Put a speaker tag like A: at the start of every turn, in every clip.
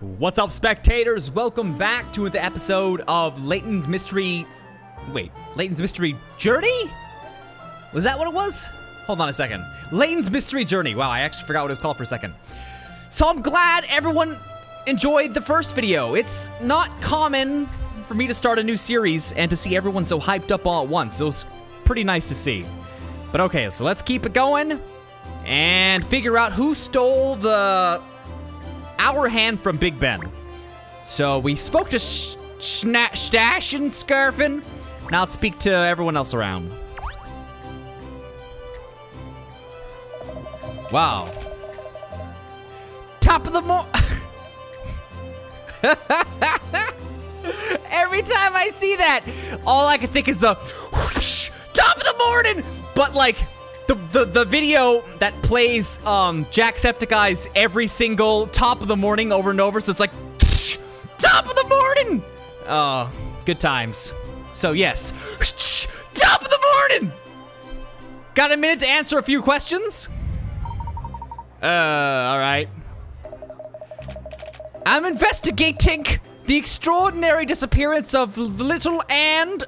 A: What's up, spectators? Welcome back to the episode of Layton's Mystery... Wait, Layton's Mystery Journey? Was that what it was? Hold on a second. Layton's Mystery Journey. Wow, I actually forgot what it was called for a second. So I'm glad everyone enjoyed the first video. It's not common for me to start a new series and to see everyone so hyped up all at once. It was pretty nice to see. But okay, so let's keep it going and figure out who stole the hour hand from Big Ben. So we spoke to Stash and Scarfin. Now let's speak to everyone else around. Wow. Top of the Every time I see that, all I can think is the whoosh, top of the morning. But like the video that plays Jacksepticeye's every single top of the morning over and over, so it's like whoosh, top of the morning. Oh, good times. So yes, whoosh, top of the morning. Got a minute to answer a few questions? All right. I'm investigating the extraordinary disappearance of Little and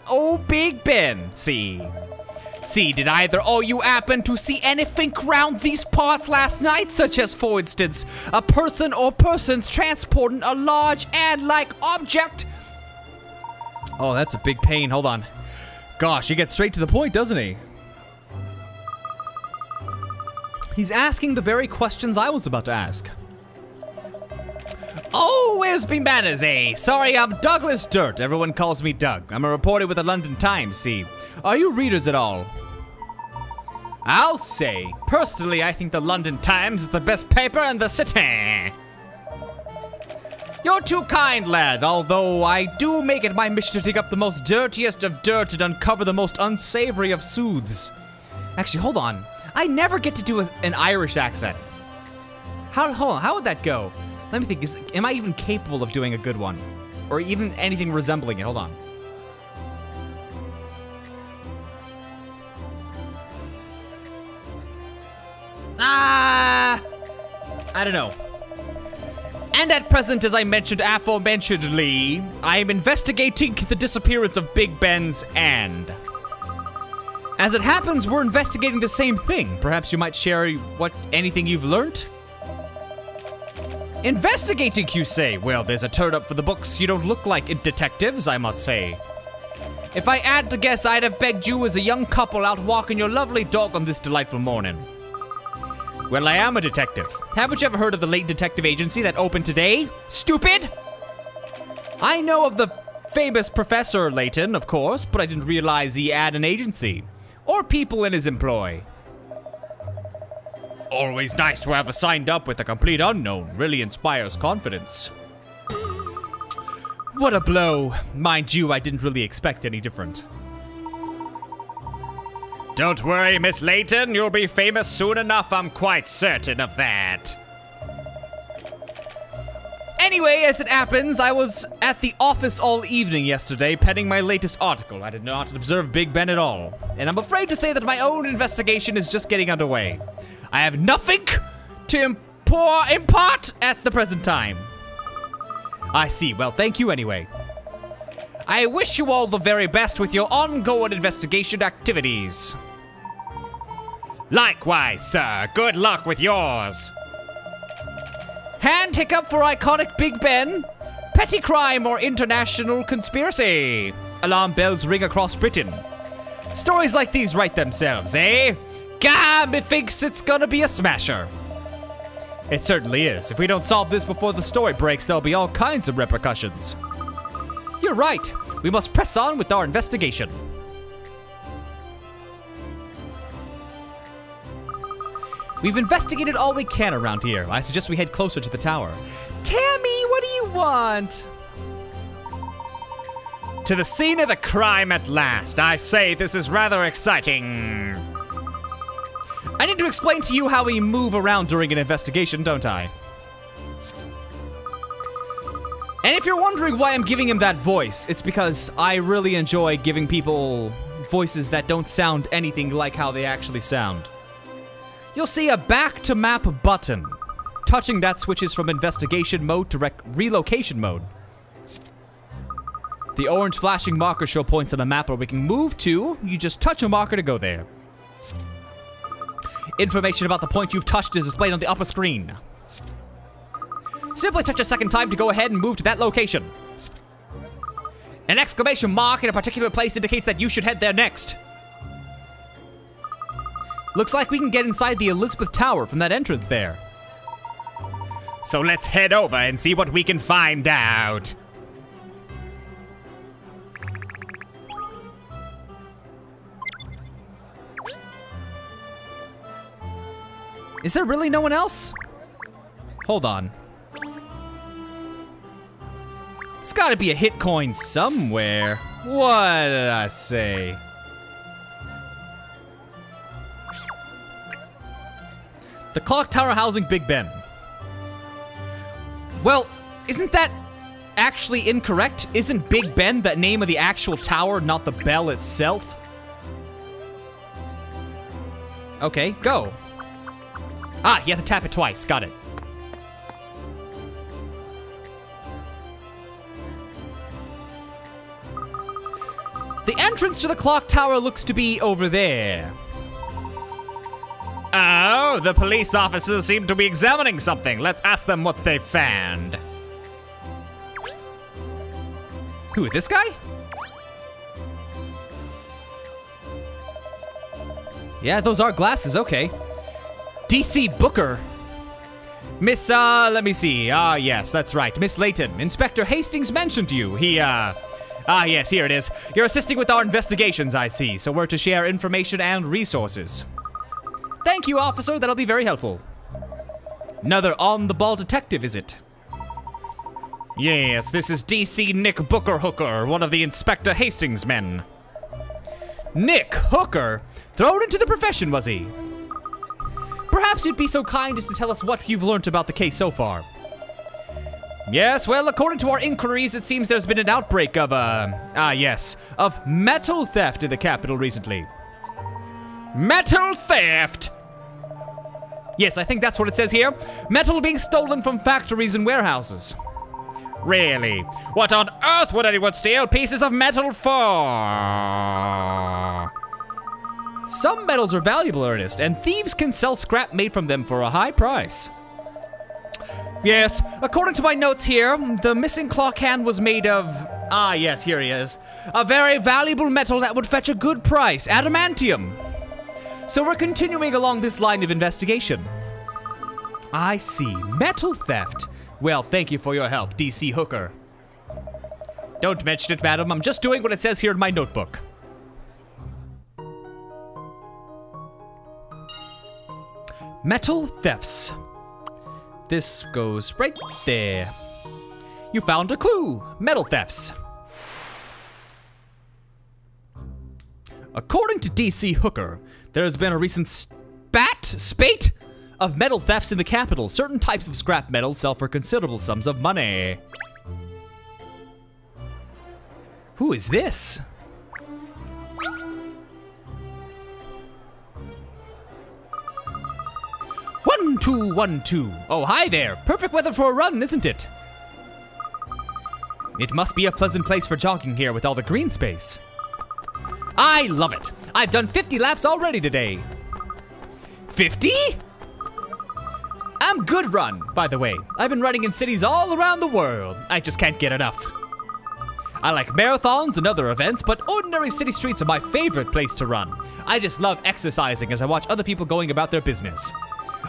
A: Big Ben. See, did either of you happen to see anything around these parts last night? Such as, for instance, a person or persons transporting a large ant-like object? Oh, that's a big pain. Hold on. Gosh, he gets straight to the point, doesn't he? He's asking the very questions I was about to ask. Oh, where's been manners, eh? Sorry, I'm Douglas Dirt. Everyone calls me Doug. I'm a reporter with the London Times, see. Are you readers at all? I'll say, personally, I think the London Times is the best paper in the city. You're too kind, lad, although I do make it my mission to dig up the most dirtiest of dirt and uncover the most unsavory of soothes. Actually, hold on. I never get to do an Irish accent. Hold on, how would that go? Let me think, am I even capable of doing a good one? Or even anything resembling it? Hold on. I don't know. And at present, as I mentioned aforementionedly, I am investigating the disappearance of Big Ben's and. As it happens, we're investigating the same thing. Perhaps you might share anything you've learned? Investigating, you say? Well, there's a turn up for the books. You don't look like detectives, I must say. If I had to guess, I'd have begged you as a young couple out walking your lovely dog on this delightful morning. Well, I am a detective. Haven't you ever heard of the Layton Detective Agency that opened today? Stupid! I know of the famous Professor Layton, of course, but I didn't realize he had an agency. Or people in his employ. Always nice to have a signed up with a complete unknown. Really inspires confidence. What a blow. Mind you, I didn't really expect any different. Don't worry, Miss Layton. You'll be famous soon enough. I'm quite certain of that. Anyway, as it happens, I was at the office all evening yesterday penning my latest article. I did not observe Big Ben at all. And I'm afraid to say that my own investigation is just getting underway. I have nothing to impart at the present time. I see. Well, thank you anyway. I wish you all the very best with your ongoing investigation activities. Likewise, sir. Good luck with yours. Hand hiccup for iconic Big Ben. Petty crime or international conspiracy. Alarm bells ring across Britain. Stories like these write themselves, eh? Gah, methinks it's gonna be a smasher. It certainly is. If we don't solve this before the story breaks, there'll be all kinds of repercussions. You're right. We must press on with our investigation. We've investigated all we can around here. I suggest we head closer to the tower. Tammy, what do you want? To the scene of the crime at last. I say this is rather exciting. I need to explain to you how we move around during an investigation, don't I? And if you're wondering why I'm giving him that voice, it's because I really enjoy giving people voices that don't sound anything like how they actually sound. You'll see a back to map button. touching that switches from investigation mode to relocation mode. The orange flashing markers show points on the map where we can move to. You just touch a marker to go there. Information about the point you've touched is displayed on the upper screen. Simply touch a second time to go ahead and move to that location. An exclamation mark in a particular place indicates that you should head there next. Looks like we can get inside the Elizabeth Tower from that entrance there. So let's head over and see what we can find out. Is there really no one else? Hold on. It's gotta be a hit coin somewhere. What did I say? The clock tower housing Big Ben. Well, isn't that actually incorrect? Isn't Big Ben the name of the actual tower, not the bell itself? Okay, go. Ah, you have to tap it twice. Got it. The entrance to the clock tower looks to be over there. Oh, the police officers seem to be examining something. Let's ask them what they found. Who, this guy? Yeah, those are glasses, okay. DC Booker. Miss, let me see. Ah, yes, that's right. Miss Layton. Inspector Hastings mentioned you. Yes, here it is. You're assisting with our investigations, I see. So we're to share information and resources. Thank you, officer. That'll be very helpful. Another on-the-ball detective, is it? Yes, this is DC Nick Booker Hooker, one of the Inspector Hastings men. Nick Hooker? Thrown into the profession, was he? Perhaps you'd be so kind as to tell us what you've learned about the case so far. Yes, well, according to our inquiries, it seems there's been an outbreak of, of metal theft in the capital recently. Metal theft? Yes, I think that's what it says here. Metal being stolen from factories and warehouses. Really? What on earth would anyone steal pieces of metal for? Some metals are valuable, Ernest, and thieves can sell scrap made from them for a high price. Yes, according to my notes here, the missing clock hand was made of... Ah, yes, here he is. A very valuable metal that would fetch a good price, adamantium. So we're continuing along this line of investigation. I see, metal theft. Well, thank you for your help, DC Hooker. Don't mention it, madam. I'm just doing what it says here in my notebook. Metal thefts. This goes right there. You found a clue. Metal thefts. According to DC Hooker, there has been a recent spate of metal thefts in the capital. Certain types of scrap metal sell for considerable sums of money. Who is this? One, two, 1, 2. Oh, hi there. Perfect weather for a run, isn't it? It must be a pleasant place for jogging here with all the green space. I love it. I've done 50 laps already today. 50? I'm good run, by the way. I've been running in cities all around the world. I just can't get enough. I like marathons and other events, but ordinary city streets are my favorite place to run. I just love exercising as I watch other people going about their business.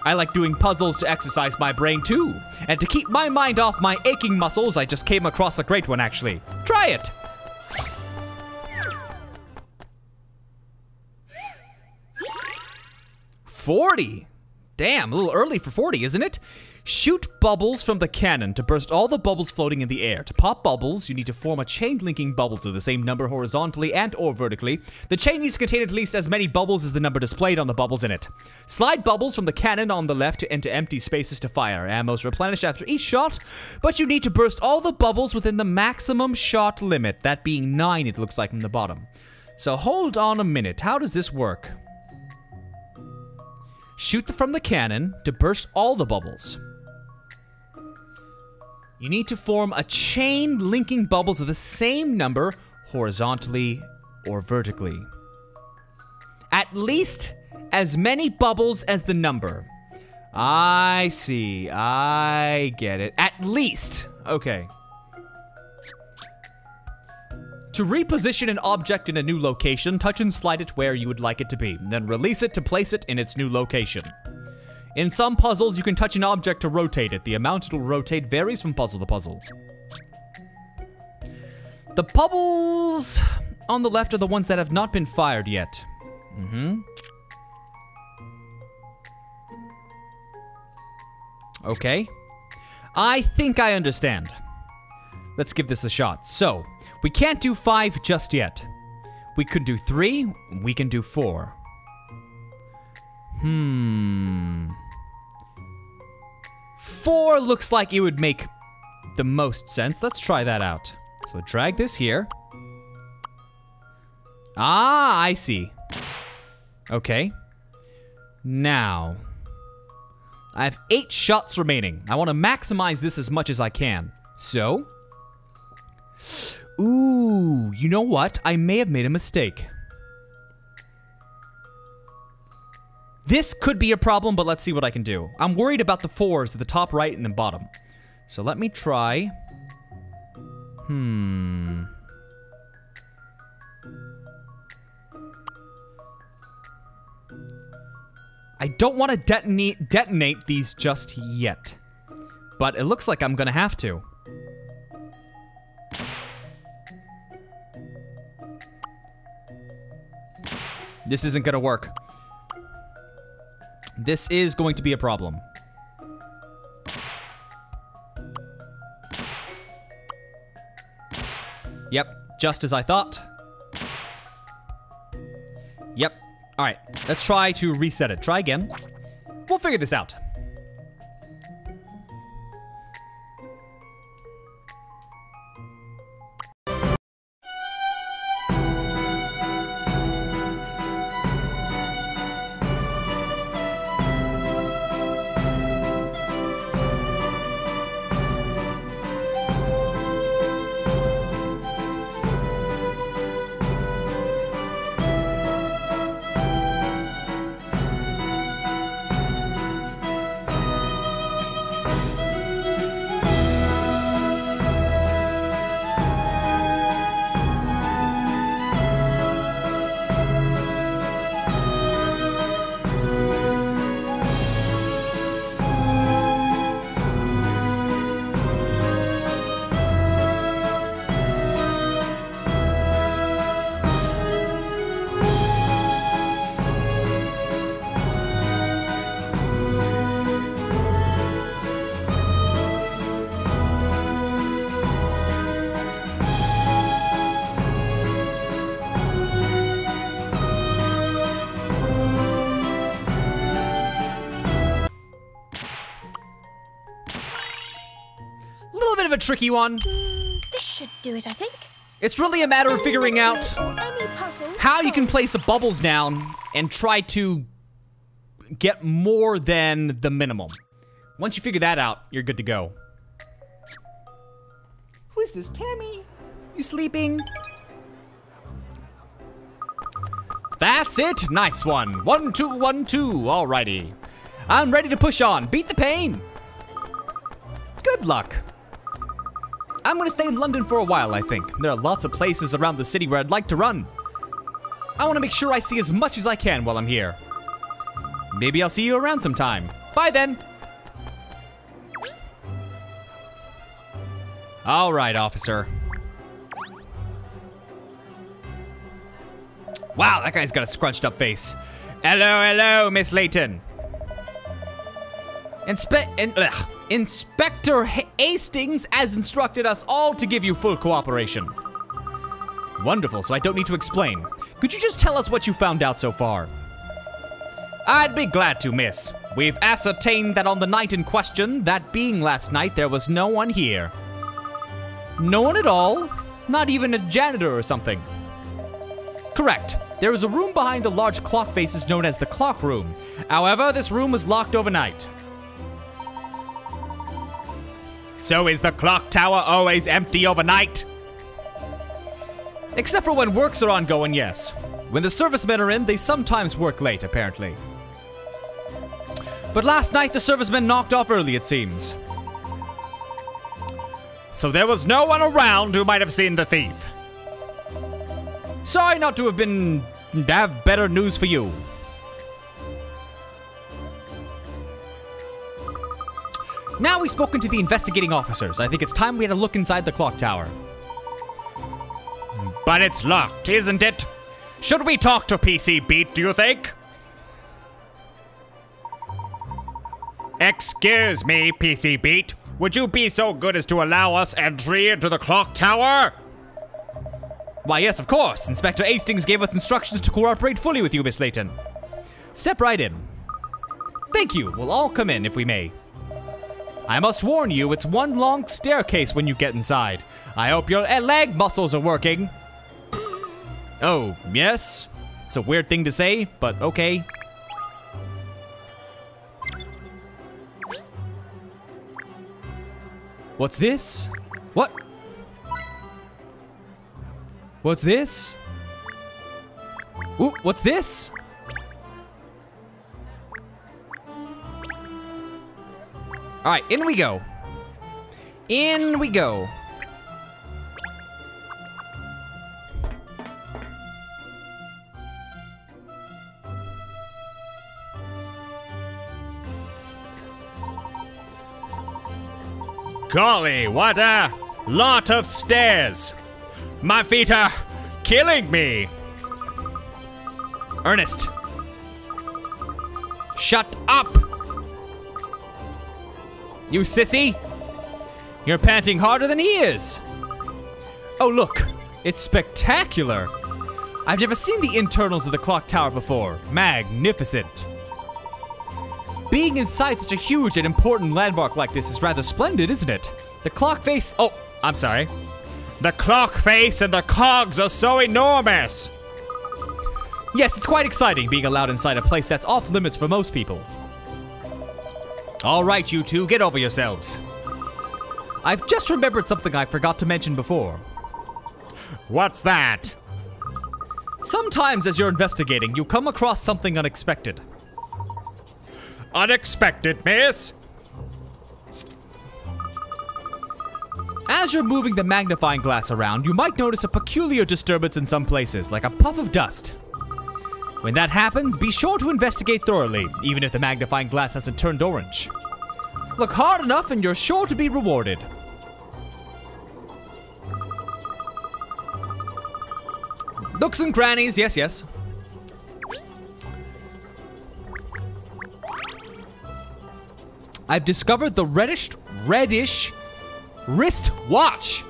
A: I like doing puzzles to exercise my brain too. And to keep my mind off my aching muscles, I just came across a great one actually. Try it! $40. Damn, a little early for 40, isn't it? Shoot bubbles from the cannon to burst all the bubbles floating in the air. To pop bubbles, you need to form a chain linking bubbles of the same number horizontally and or vertically. The chain needs to contain at least as many bubbles as the number displayed on the bubbles in it. Slide bubbles from the cannon on the left into empty spaces to fire. Ammo's replenished after each shot, but you need to burst all the bubbles within the maximum shot limit, that being 9 it looks like from the bottom. So hold on a minute, how does this work? Shoot from the cannon to burst all the bubbles. You need to form a chain linking bubbles of the same number horizontally or vertically. At least as many bubbles as the number. I see. I get it. At least. Okay. To reposition an object in a new location, touch and slide it where you would like it to be. Then release it to place it in its new location. In some puzzles, you can touch an object to rotate it. The amount it will rotate varies from puzzle to puzzle. The bubbles on the left are the ones that have not been fired yet. Okay. I think I understand. Let's give this a shot. So, we can't do 5 just yet. We could do 3, we can do 4. 4 looks like it would make the most sense. Let's try that out. So drag this here. Ah, I see. Okay. Now, I have 8 shots remaining. I want to maximize this as much as I can. So, ooh, you know what? I may have made a mistake. This could be a problem, but let's see what I can do. I'm worried about the 4s at the top right and the bottom. So let me try. I don't want to detonate these just yet. But it looks like I'm gonna have to. This isn't gonna work. This is going to be a problem. Yep, just as I thought. Yep. All right, let's try to reset it. Try again. We'll figure this out. A tricky one.
B: This should do it, I think.
A: It's really a matter of figuring out how you can place the bubbles down and try to get more than the minimum. Once you figure that out, you're good to go. Who is this, Tammy? You sleeping? That's it. Nice one. 1, 2, 1, 2. Alrighty. I'm ready to push on. Beat the pain. Good luck. I'm gonna stay in London for a while, I think. There are lots of places around the city where I'd like to run. I want to make sure I see as much as I can while I'm here. Maybe I'll see you around sometime. Bye then. All right, officer. Wow, that guy's got a scrunched up face. Hello, Miss Layton. Inspector Hastings has instructed us all to give you full cooperation. Wonderful, so I don't need to explain. Could you just tell us what you found out so far? I'd be glad to, miss. We've ascertained that on the night in question, that being last night, there was no one here. No one at all? Not even a janitor or something? Correct. There is a room behind the large clock faces known as the clock room. However, this room was locked overnight. So is the clock tower always empty overnight? Except for when works are ongoing, yes. When the servicemen are in, they sometimes work late, apparently. But last night, the servicemen knocked off early, it seems. So there was no one around who might have seen the thief. Sorry not to have better news for you. Now we've spoken to the investigating officers. I think it's time we had a look inside the clock tower. But it's locked, isn't it? Should we talk to PC Beat, do you think? Excuse me, PC Beat. Would you be so good as to allow us entry into the clock tower? Why, yes, of course. Inspector Hastings gave us instructions to cooperate fully with you, Miss Layton. Step right in. Thank you. We'll all come in, if we may. I must warn you, it's one long staircase when you get inside. I hope your leg muscles are working. Oh, yes? It's a weird thing to say, but okay. What's this? What? What's this? Ooh, what's this? All right, in we go. In we go. Golly, what a lot of stairs. My feet are killing me. Ernest. Shut up. You sissy. You're panting harder than he is. Oh, look. It's spectacular. I've never seen the internals of the clock tower before. Magnificent. Being inside such a huge and important landmark like this is rather splendid, isn't it? The clock face... Oh, I'm sorry. The clock face and the cogs are so enormous. Yes, it's quite exciting being allowed inside a place that's off limits for most people. All right, you two, get over yourselves. I've just remembered something I forgot to mention before. What's that? Sometimes as you're investigating, you come across something unexpected. Unexpected, miss? As you're moving the magnifying glass around, you might notice a peculiar disturbance in some places, like a puff of dust. When that happens, be sure to investigate thoroughly, even if the magnifying glass hasn't turned orange. Look hard enough and you're sure to be rewarded. Nooks and crannies, yes, yes. I've discovered the reddish wrist watch.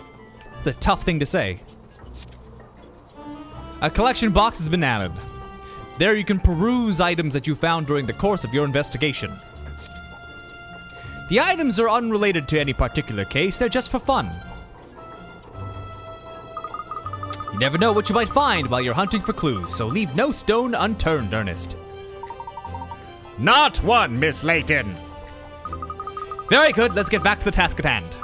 A: It's a tough thing to say. A collection box has been added. There you can peruse items that you found during the course of your investigation. The items are unrelated to any particular case, they're just for fun. You never know what you might find while you're hunting for clues, so leave no stone unturned, Ernest. Not one, Miss Layton. Very good, let's get back to the task at hand.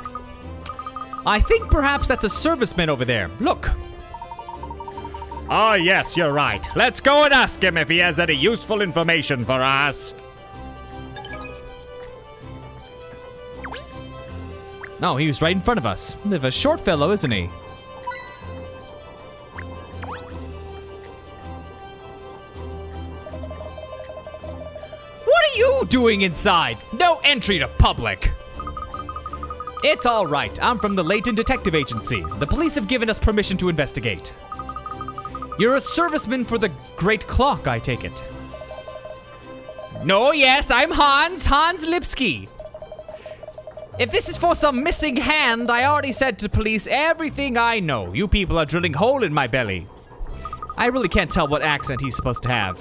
A: I think perhaps that's a serviceman over there. Look. Oh, yes, you're right. Let's go and ask him if he has any useful information for us. No, he was right in front of us. Bit of a short fellow, isn't he? What are you doing inside? No entry to public. It's all right. I'm from the Layton Detective Agency. The police have given us permission to investigate. You're a serviceman for the Great Clock, I take it. No, yes, I'm Hans Lipsky. If this is for some missing hand, I already said to police everything I know. You people are drilling a hole in my belly. I really can't tell what accent he's supposed to have.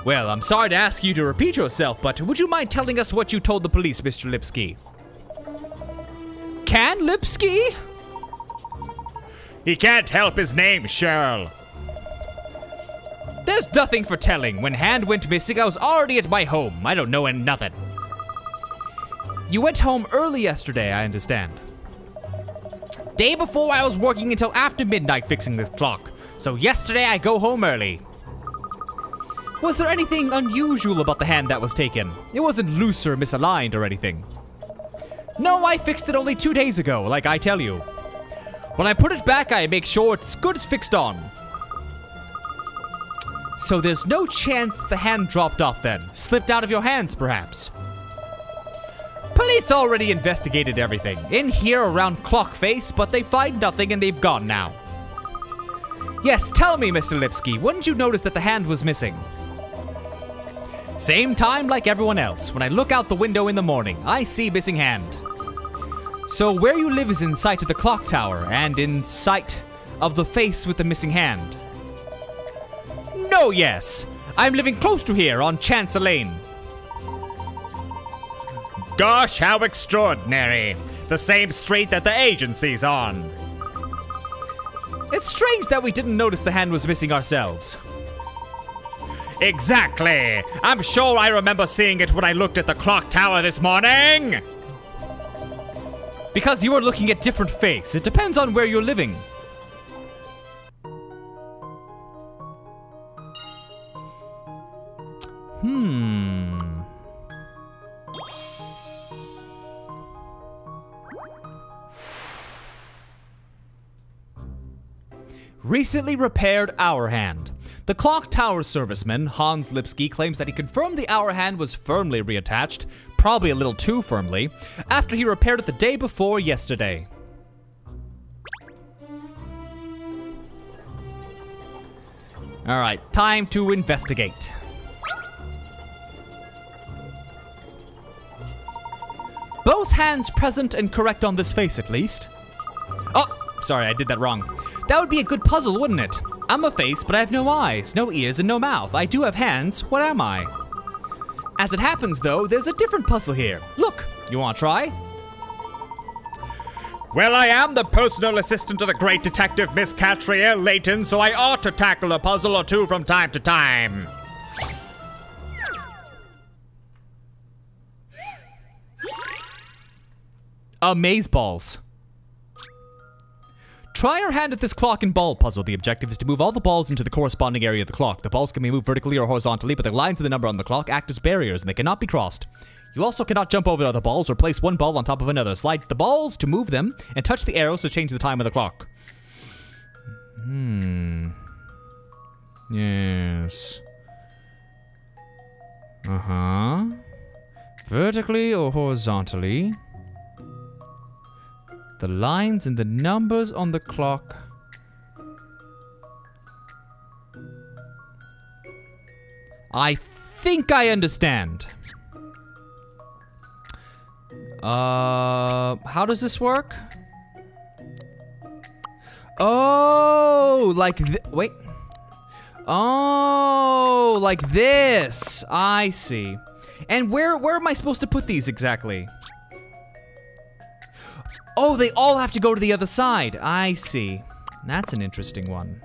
A: Well, I'm sorry to ask you to repeat yourself, but would you mind telling us what you told the police, Mr. Lipsky? Can Lipsky? He can't help his name, Sherl. There's nothing for telling. When Hand went missing, I was already at my home. I don't know nothing. You went home early yesterday, I understand. Day before I was working until after midnight fixing this clock. So yesterday I go home early. Was there anything unusual about the hand that was taken? It wasn't loose or misaligned or anything. No, I fixed it only 2 days ago, like I tell you. When I put it back, I make sure it's good as fixed on. So there's no chance that the hand dropped off then? Slipped out of your hands, perhaps? Police already investigated everything. In here around Clock Face, but they find nothing and they've gone now. Yes, tell me, Mr. Lipsky, when did you notice that the hand was missing? Same time like everyone else. When I look out the window in the morning, I see missing hand. So where you live is in sight of the clock tower and in sight of the face with the missing hand. No, yes. I'm living close to here on Chance Lane.
C: Gosh, how extraordinary. The same street that the agency's on.
A: It's strange that we didn't notice the hand was missing ourselves.
C: Exactly. I'm sure I remember seeing it when I looked at the clock tower this morning.
A: Because you are looking at different face. It depends on where you're living. Recently repaired hour hand. The clock tower serviceman, Hans Lipsky, claims that he confirmed the hour hand was firmly reattached, probably a little too firmly, after he repaired it the day before yesterday. Alright, time to investigate. Both hands present and correct on this face, at least. Oh! Sorry, I did that wrong. That would be a good puzzle, wouldn't it? I'm a face, but I have no eyes, no ears, and no mouth. I do have hands. What am I? As it happens, though, there's a different puzzle here. Look, you want to try?
C: Well, I am the personal assistant to the great detective Miss Katrielle Layton, so I ought to tackle a puzzle or two from time to time.
A: Amazeballs. Try your hand at this clock and ball puzzle. The objective is to move all the balls into the corresponding area of the clock. The balls can be moved vertically or horizontally, but the lines of the number on the clock act as barriers and they cannot be crossed. You also cannot jump over other balls or place one ball on top of another. Slide the balls to move them and touch the arrows to change the time of the clock. Yes. Vertically or horizontally. The lines and the numbers on the clock. I think I understand. How does this work? Oh, like wait. Oh, like this. I see. And where am I supposed to put these exactly? Oh, they all have to go to the other side. I see. That's an interesting one.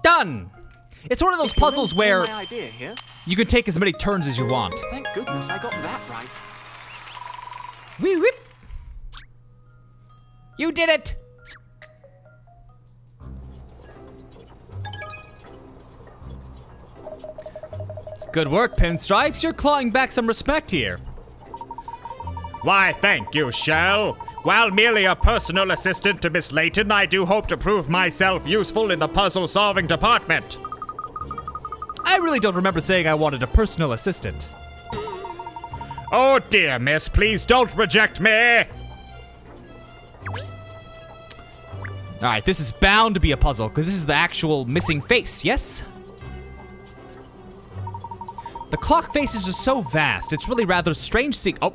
A: Done! It's one of those puzzles where
D: my idea here.
A: you can take as many turns as you want.
D: Thank goodness I got that right.
A: Wee whip! You did it! Good work, Pinstripes. You're clawing back some respect here.
C: Why, thank you, Sherl. While merely a personal assistant to Miss Layton, I do hope to prove myself useful in the puzzle-solving department.
A: I really don't remember saying I wanted a personal assistant.
C: Oh dear, miss, please don't reject me!
A: Alright, this is bound to be a puzzle, because this is the actual missing face, yes? The clock face is just so vast, it's really rather strange seeing— oh,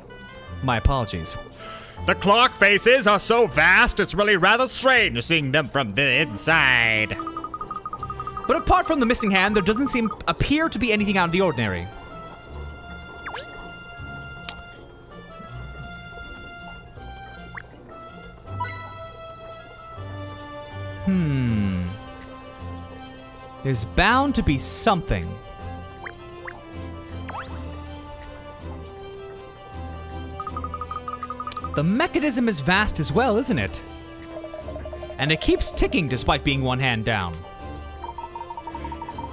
A: my apologies.
C: The clock faces are so vast, it's really rather strange seeing them from the inside.
A: But apart from the missing hand, there doesn't appear to be anything out of the ordinary. There's bound to be something. The mechanism is vast as well, isn't it? And it keeps ticking despite being one hand down.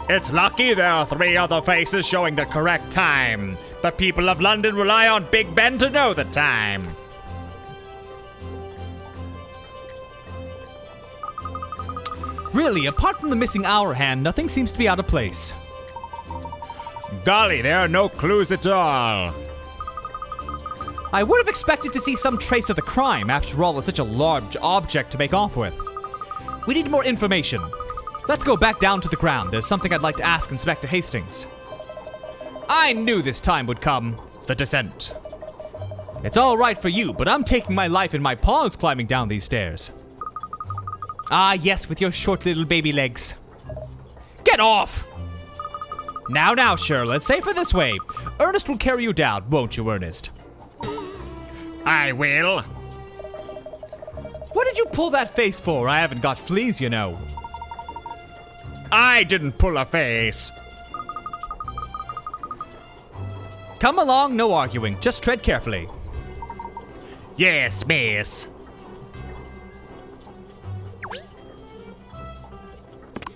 C: It's lucky there are 3 other faces showing the correct time. The people of London rely on Big Ben to know the time.
A: Really, apart from the missing hour hand, nothing seems to be out of place.
C: Golly, there are no clues at all.
A: I would have expected to see some trace of the crime. After all, it's such a large object to make off with. We need more information. Let's go back down to the ground. There's something I'd like to ask Inspector Hastings. I knew this time would come. The descent. It's all right for you, but I'm taking my life in my paws climbing down these stairs. Ah, yes, with your short little baby legs. Get off! Now, Sherl, let's safer this way. Ernest will carry you down, won't you, Ernest?
C: I will.
A: What did you pull that face for? I haven't got fleas, you know.
C: I didn't pull a face.
A: Come along, no arguing. Just tread carefully.
C: Yes, miss.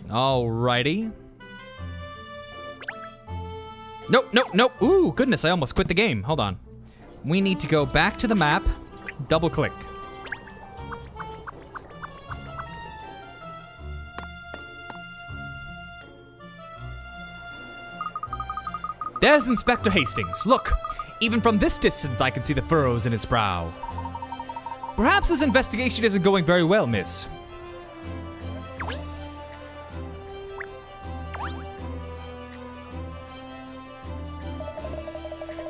A: Alrighty. Nope. Ooh, goodness, I almost quit the game. Hold on. We need to go back to the map. Double click. There's Inspector Hastings. Look, even from this distance I can see the furrows in his brow. Perhaps this investigation isn't going very well, miss.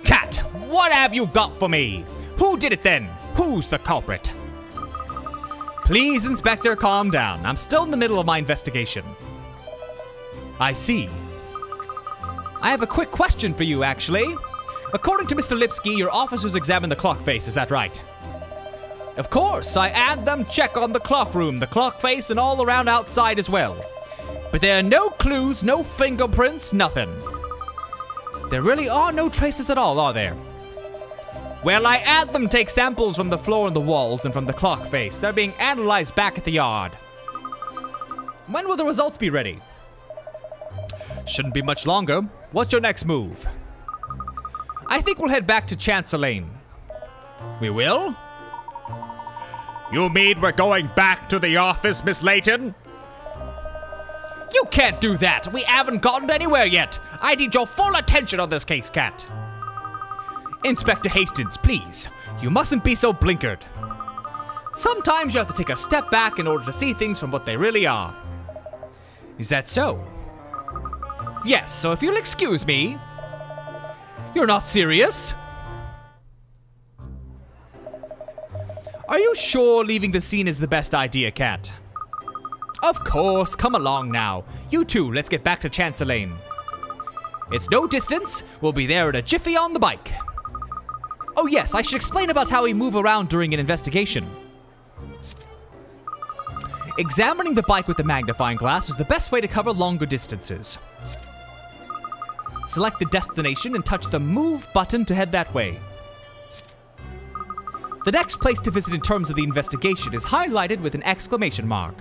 A: Cat, what have you got for me? Who did it then? Who's the culprit? Please, Inspector, calm down. I'm still in the middle of my investigation. I see. I have a quick question for you, actually. According to Mr. Lipsky, your officers examined the clock face, is that right? Of course, I had them check on the clock room, the clock face, and all around outside as well. But there are no clues, no fingerprints, nothing. There really are no traces at all, are there? Well, I had them take samples from the floor and the walls and from the clock face. They're being analyzed back at the yard. When will the results be ready? Shouldn't be much longer. What's your next move? I think we'll head back to Chancellor Lane. We will?
C: You mean we're going back to the office, Miss Layton?
A: You can't do that. We haven't gotten anywhere yet. I need your full attention on this case, Cat. Inspector Hastings, please. You mustn't be so blinkered. Sometimes you have to take a step back in order to see things from what they really are. Is that so? Yes, so if you'll excuse me. You're not serious? Are you sure leaving the scene is the best idea, Cat? Of course, come along now. You two, let's get back to Chancellor Lane. It's no distance. We'll be there in a jiffy on the bike. Oh yes, I should explain about how we move around during an investigation. Examining the bike with the magnifying glass is the best way to cover longer distances. Select the destination and touch the move button to head that way. The next place to visit in terms of the investigation is highlighted with an exclamation mark.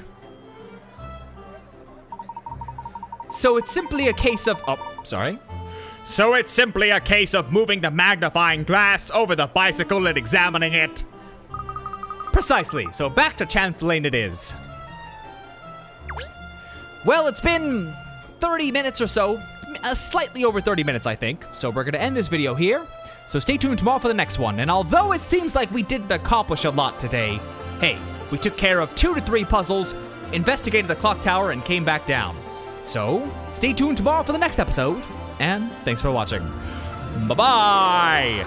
A: So it's simply a case of...
C: So it's simply a case of moving the magnifying glass over the bicycle and examining it.
A: Precisely. So back to Chancellor Lane it is. Well, it's been 30 minutes or so. Slightly over 30 minutes, I think. So we're going to end this video here. So stay tuned tomorrow for the next one. And although it seems like we didn't accomplish a lot today, hey, we took care of 2 to 3 puzzles, investigated the clock tower, and came back down. So stay tuned tomorrow for the next episode. And thanks for watching. Bye-bye!